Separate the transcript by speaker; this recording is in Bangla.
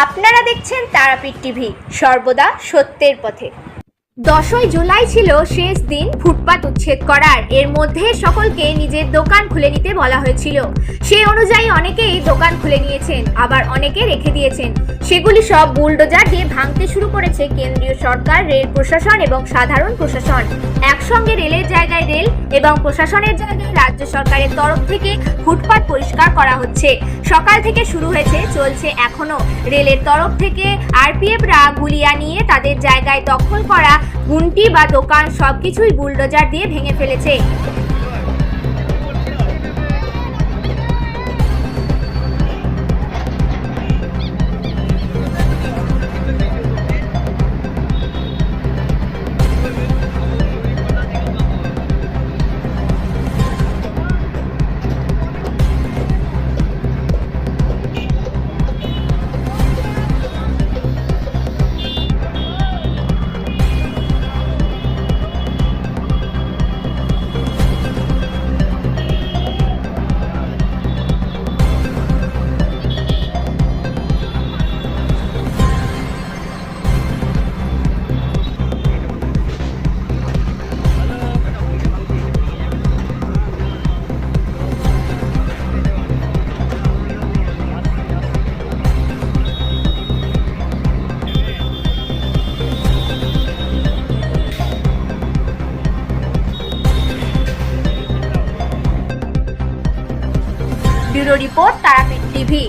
Speaker 1: আপনারা দেখছেন তারাপীঠ টিভি, সর্বদা সত্যের পথে। 10ই জুলাই ছিল শেষ দিন ফুটপাত উচ্ছেদ করার। এর মধ্যে সকলকে নিজের দোকান খুলে নিতে বলা হয়েছিল। সেই অনুযায়ী অনেকেই দোকান খুলে নিয়েছেন, আবার অনেকে রেখে দিয়েছেন। সেগুলি সব বুলডোজার দিয়ে ভাঙতে শুরু করেছে কেন্দ্রীয় সরকার, রেল প্রশাসন এবং সাধারণ প্রশাসন। একসঙ্গে রেলের জায়গায় রেল এবং প্রশাসনের জায়গায় রাজ্য সরকারের তরফ থেকে ফুটপাত পরিষ্কার করা হচ্ছে। সকাল থেকে শুরু হয়েছে, চলছে এখনো। রেলের তরফ থেকে আরপিএফরা গুলিয়া নিয়ে তাদের জায়গায় দখল করা গুন্টি বা দোকান সবকিছুই বুলডোজার দিয়ে ভেঙে ফেলেছে। Bureau report, Tarapith TV.